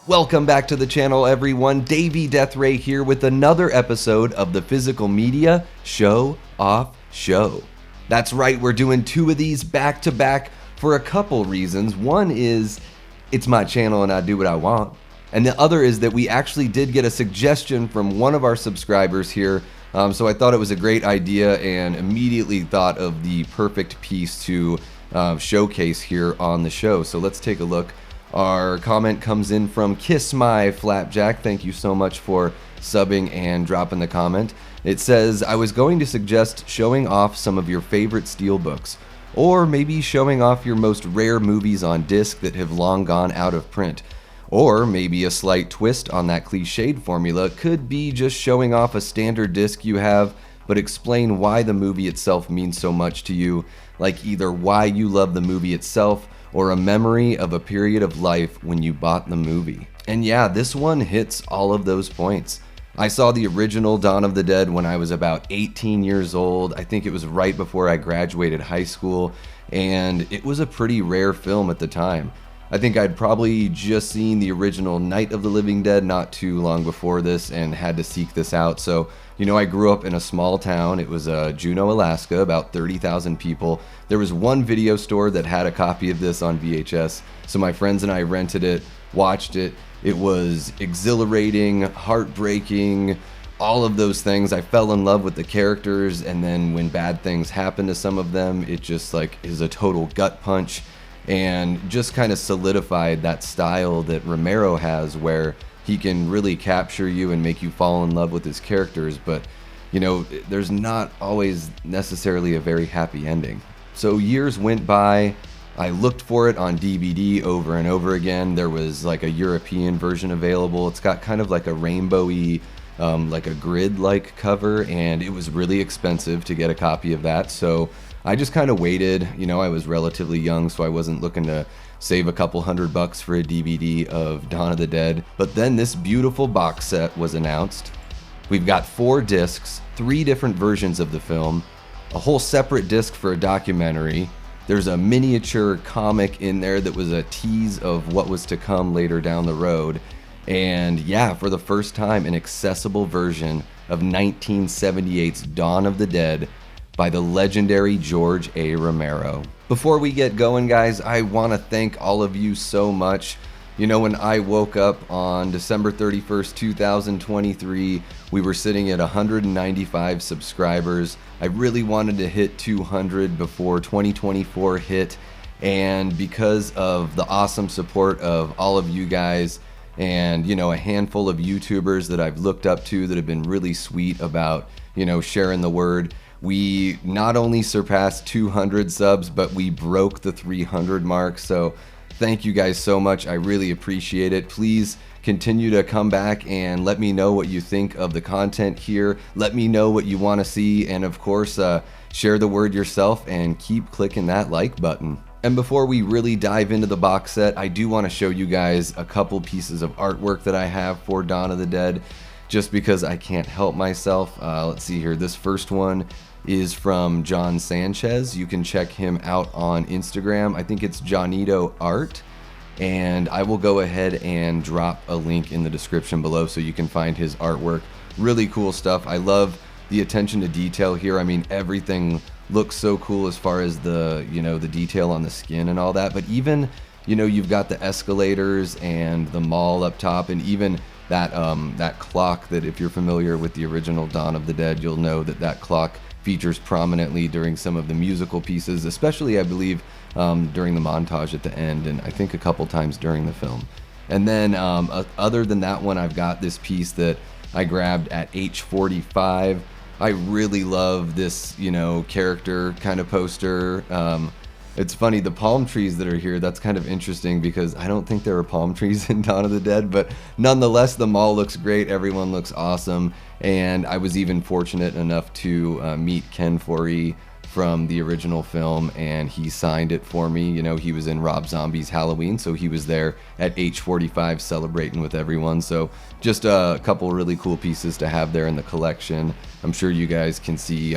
Welcome back to the channel, everyone. Davey Deathray here with another episode of the Physical Media Show Off Show. That's right, we're doing two of these back to back for a couple reasons. One is it's my channel and I do what I want. And the other is that we actually did get a suggestion from one of our subscribers here. So I thought it was a great idea and immediately thought of the perfect piece to showcase here on the show. So let's take a look. Our comment comes in from Kiss My Flapjack. Thank you so much for subbing and dropping the comment. It says, I was going to suggest showing off some of your favorite steelbooks, or maybe showing off your most rare movies on disc that have long gone out of print. Or maybe a slight twist on that cliched formula could be just showing off a standard disc you have, but explain why the movie itself means so much to you, like either why you love the movie itself or a memory of a period of life when you bought the movie. And yeah, this one hits all of those points. I saw the original Dawn of the Dead when I was about 18 years old. I think it was right before I graduated high school, and it was a pretty rare film at the time. I think I'd probably just seen the original Night of the Living Dead not too long before this and had to seek this out. So, you know, I grew up in a small town. It was Juneau, Alaska, about 30,000 people. There was one video store that had a copy of this on VHS. So my friends and I rented it, watched it. It was exhilarating, heartbreaking, all of those things. I fell in love with the characters, and then when bad things happen to some of them, it just like is a total gut punch. And just kind of solidified that style that Romero has, where he can really capture you and make you fall in love with his characters, but you know, there's not always necessarily a very happy ending. So years went by, I looked for it on DVD over and over again. There was like a European version available. It's got kind of like a rainbowy, like a grid-like cover, and it was really expensive to get a copy of that. So I just kind of waited. You know, I was relatively young, so I wasn't looking to save a couple $100 for a DVD of Dawn of the Dead. But then this beautiful box set was announced. We've got 4 discs, 3 different versions of the film, a whole separate disc for a documentary. There's a miniature comic in there that was a tease of what was to come later down the road. And yeah, for the first time, an accessible version of 1978's Dawn of the Dead by the legendary George A. Romero. Before we get going, guys, I want to thank all of you so much. You know, when I woke up on December 31st, 2023, we were sitting at 195 subscribers. I really wanted to hit 200 before 2024 hit, and because of the awesome support of all of you guys and, you know, a handful of YouTubers that I've looked up to that have been really sweet about, you know, sharing the word, we not only surpassed 200 subs, but we broke the 300 mark. So thank you guys so much. I really appreciate it. Please continue to come back and let me know what you think of the content here. Let me know what you want to see. And of course, share the word yourself and keep clicking that like button. And before we really dive into the box set, I do want to show you guys a couple pieces of artwork that I have for Dawn of the Dead, just because I can't help myself. Let's see here. This first one is from John Sanchez. You can check him out on Instagram. I think it's Johnito Art, and I will go ahead and drop a link in the description below so you can find his artwork. Really cool stuff. I love the attention to detail here. I mean, everything looks so cool as far as the, you know, the detail on the skin and all that, but even, you know, you've got the escalators and the mall up top, and even that that clock that, if you're familiar with the original Dawn of the Dead, you'll know that that clock features prominently during some of the musical pieces, especially I believe during the montage at the end, and I think a couple times during the film. And then other than that one, I've got this piece that I grabbed at H45. I really love this, you know, character kind of poster. It's funny, the palm trees that are here, that's kind of interesting because I don't think there were palm trees in Dawn of the Dead, but nonetheless, the mall looks great, everyone looks awesome, and I was even fortunate enough to meet Ken Foree from the original film, and he signed it for me. You know, he was in Rob Zombie's Halloween, so he was there at H45 celebrating with everyone. So just a couple really cool pieces to have there in the collection. I'm sure you guys can see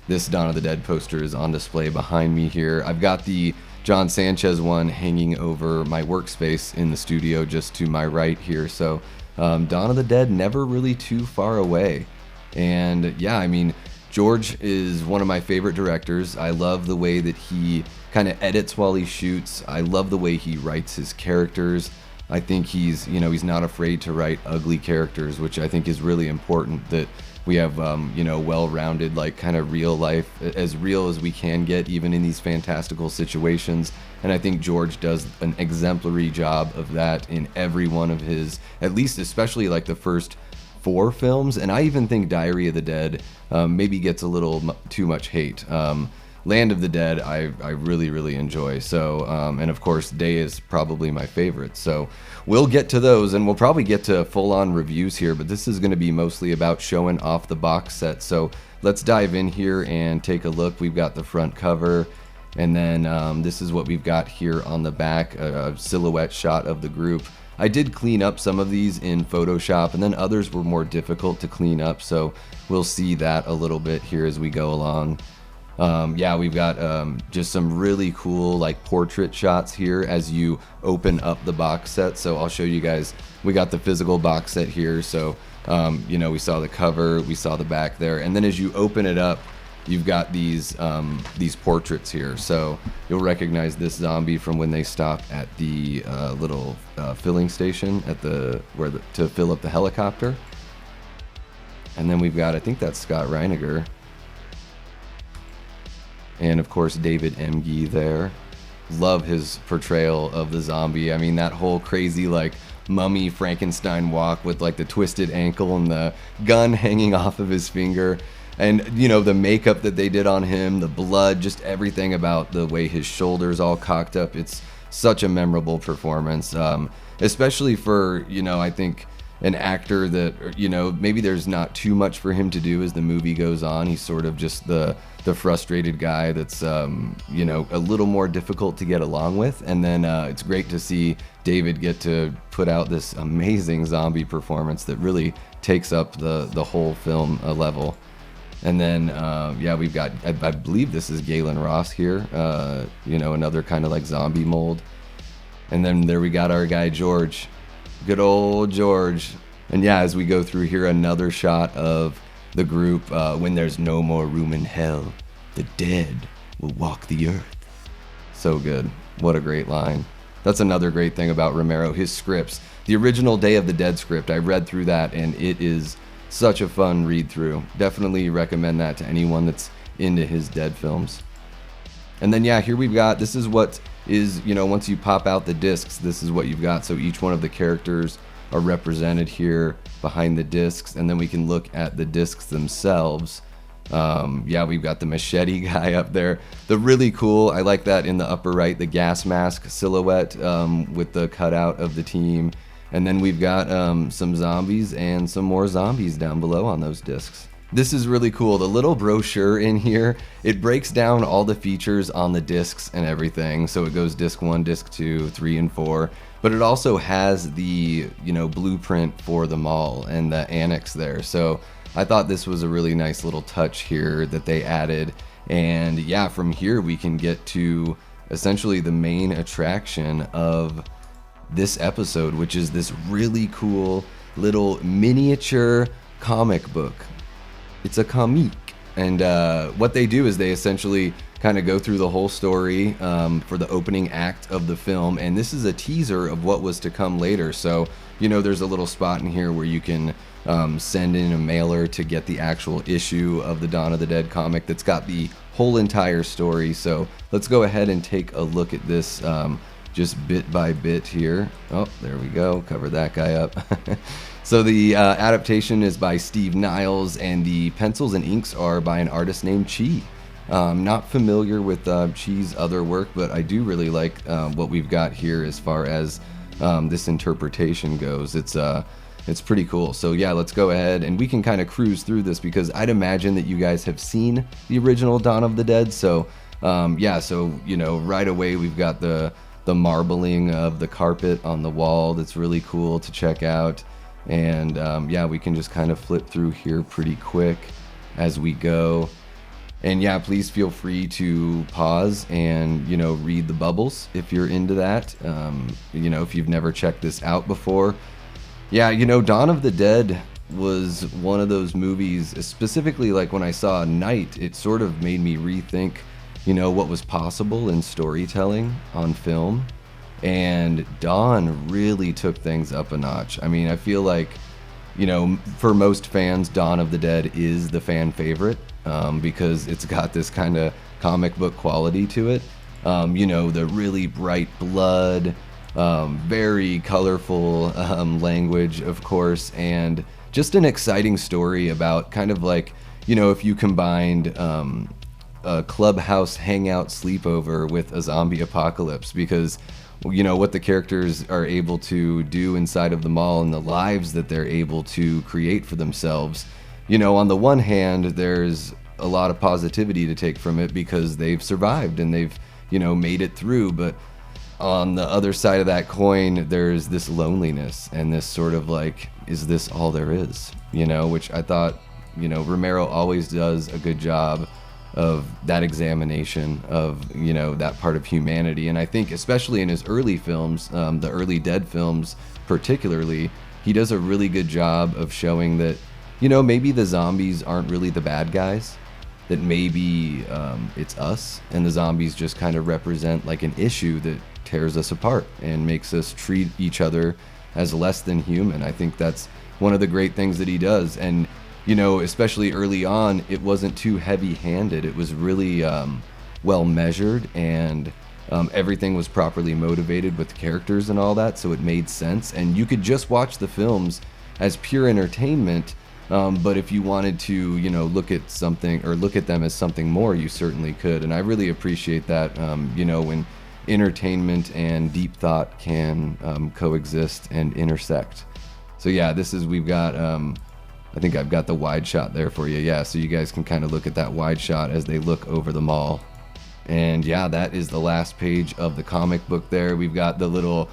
this Dawn of the Dead poster is on display behind me here. I've got the John Sanchez one hanging over my workspace in the studio just to my right here. So Dawn of the Dead, never really too far away. And yeah, I mean, George is one of my favorite directors. I love the way that he kind of edits while he shoots. I love the way he writes his characters. I think he's not afraid to write ugly characters, which I think is really important, that we have, well-rounded, like kind of real life, as real as we can get, even in these fantastical situations. And I think George does an exemplary job of that in every one of his, at least especially like the first 4 films. And I even think Diary of the Dead maybe gets a little too much hate. Land of the Dead I really, really enjoy. So, and of course, Day is probably my favorite. So we'll get to those, and we'll probably get to full-on reviews here, but this is going to be mostly about showing off the box set. So let's dive in here and take a look. We've got the front cover, and then this is what we've got here on the back, a silhouette shot of the group. I did clean up some of these in Photoshop, and then others were more difficult to clean up, so we'll see that a little bit here as we go along. We've got just some really cool like portrait shots here as you open up the box set. So I'll show you guys. We got the physical box set here. So we saw the cover, we saw the back there, and then as you open it up, you've got these portraits here. So you'll recognize this zombie from when they stop at the little filling station at to fill up the helicopter. And then we've got, I think that's Scott Reiniger. And of course, David Emge there. Love his portrayal of the zombie. I mean, that whole crazy like mummy Frankenstein walk with like the twisted ankle and the gun hanging off of his finger. And the makeup that they did on him, the blood, just everything about the way his shoulders all cocked up. It's such a memorable performance, especially for, I think, an actor that, maybe there's not too much for him to do as the movie goes on. He's sort of just the frustrated guy that's, a little more difficult to get along with. And then it's great to see David get to put out this amazing zombie performance that really takes up the whole film a level. And then, we've got, I believe this is Galen Ross here, another kind of like zombie mold. And then there we got our guy, George. Good old George. And yeah, as we go through here, another shot of the group. When there's no more room in hell, the dead will walk the earth. So good. What a great line. That's another great thing about Romero, his scripts. The original Day of the Dead script, I read through that, and it is such a fun read through. Definitely recommend that to anyone that's into his Dead films. And then here we've got, this is what is, once you pop out the discs, this is what you've got. So each one of the characters are represented here behind the discs, and then we can look at the discs themselves. We've got the machete guy up there. The really cool, I like that in the upper right, the gas mask silhouette with the cutout of the team. And then we've got some zombies and some more zombies down below on those discs. This is really cool. The little brochure in here, it breaks down all the features on the discs and everything. So it goes disc 1, disc 2, 3, and 4. But it also has the, blueprint for them all and the annex there. So I thought this was a really nice little touch here that they added. And from here we can get to essentially the main attraction of this episode, which is this really cool little miniature comic book. It's a comique, and what they do is they essentially kind of go through the whole story for the opening act of the film, and this is a teaser of what was to come later. So there's a little spot in here where you can send in a mailer to get the actual issue of the Dawn of the Dead comic that's got the whole entire story. So let's go ahead and take a look at this just bit by bit here. Oh, there we go. Cover that guy up. So the adaptation is by Steve Niles, and the pencils and inks are by an artist named Chi. Not familiar with Chi's other work, but I do really like what we've got here as far as this interpretation goes. It's pretty cool. So let's go ahead and we can kind of cruise through this, because I'd imagine that you guys have seen the original Dawn of the Dead. So right away we've got the marbling of the carpet on the wall. That's really cool to check out. And we can just kind of flip through here pretty quick as we go. And yeah, please feel free to pause and, read the bubbles if you're into that. If you've never checked this out before. Yeah, Dawn of the Dead was one of those movies, specifically like when I saw Night, it sort of made me rethink, what was possible in storytelling on film. And Dawn really took things up a notch. I mean, I feel like, for most fans, Dawn of the Dead is the fan favorite because it's got this kind of comic book quality to it. The really bright blood, very colorful language, of course, and just an exciting story about kind of like, if you combined a clubhouse hangout sleepover with a zombie apocalypse, because what the characters are able to do inside of the mall and the lives that they're able to create for themselves. On the one hand, there's a lot of positivity to take from it because they've survived and they've, made it through. But on the other side of that coin, there's this loneliness and this sort of like, is this all there is? Which I thought, Romero always does a good job of that examination of, that part of humanity. And I think especially in his early films, the early Dead films particularly, he does a really good job of showing that, maybe the zombies aren't really the bad guys, that maybe it's us, and the zombies just kind of represent like an issue that tears us apart and makes us treat each other as less than human. I think that's one of the great things that he does. And especially early on, it wasn't too heavy-handed. It was really well measured, and everything was properly motivated with the characters and all that, so it made sense. And you could just watch the films as pure entertainment, but if you wanted to, look at something or look at them as something more, you certainly could. And I really appreciate that, when entertainment and deep thought can coexist and intersect. So yeah, we've got, I think I've got the wide shot there for you. Yeah, so you guys can kind of look at that wide shot as they look over the mall. And yeah, that is the last page of the comic book there. We've got the little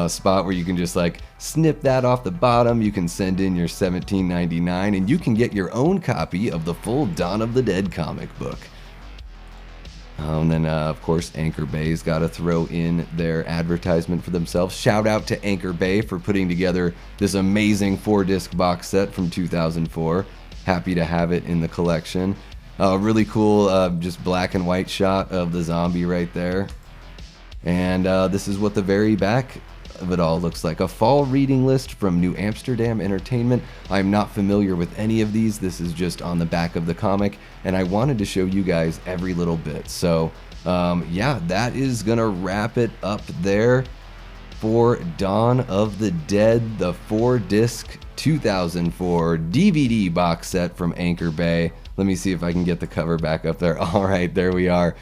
spot where you can just like snip that off the bottom. You can send in your $17.99 and you can get your own copy of the full Dawn of the Dead comic book. And then, of course, Anchor Bay's got to throw in their advertisement for themselves. Shout out to Anchor Bay for putting together this amazing 4-disc box set from 2004. Happy to have it in the collection. Really cool, just black and white shot of the zombie right there. And this is what the very back of it all looks like. A fall reading list from New Amsterdam Entertainment. I'm not familiar with any of these. This is just on the back of the comic, and I wanted to show you guys every little bit. So yeah, that is gonna wrap it up there for Dawn of the Dead, the 4-disc 2004 DVD box set from Anchor Bay. Let me see if I can get the cover back up there. All right, there we are.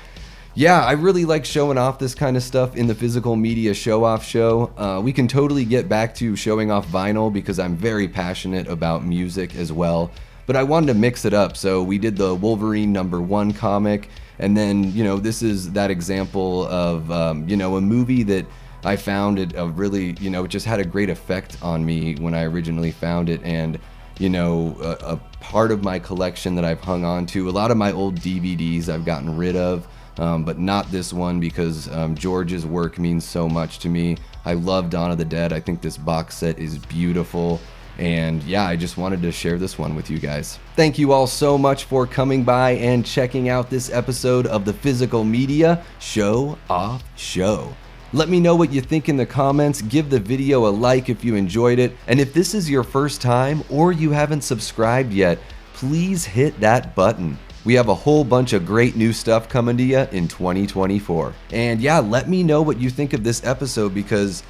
Yeah, I really like showing off this kind of stuff in the physical media show-off show. We can totally get back to showing off vinyl because I'm very passionate about music as well. But I wanted to mix it up, so we did the Wolverine #1 comic, and then, this is that example of, a movie that I found it really, it just had a great effect on me when I originally found it, and, a part of my collection that I've hung on to. A lot of my old DVDs I've gotten rid of. But not this one because George's work means so much to me. I love Dawn of the Dead. I think this box set is beautiful. And yeah, I just wanted to share this one with you guys. Thank you all so much for coming by and checking out this episode of the Physical Media Show Off Show. Let me know what you think in the comments. Give the video a like if you enjoyed it. And if this is your first time or you haven't subscribed yet, please hit that button. We have a whole bunch of great new stuff coming to you in 2024. And yeah, let me know what you think of this episode because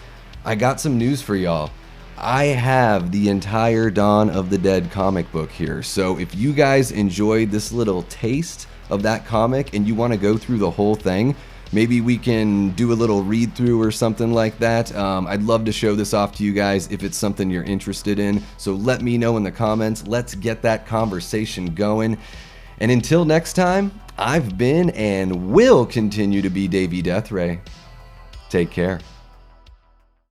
I got some news for y'all. I have the entire Dawn of the Dead comic book here. So if you guys enjoyed this little taste of that comic and you want to go through the whole thing, maybe we can do a little read through or something like that. I'd love to show this off to you guys if it's something you're interested in. So let me know in the comments. Let's get that conversation going. And until next time, I've been and will continue to be Davey Deathray. Take care.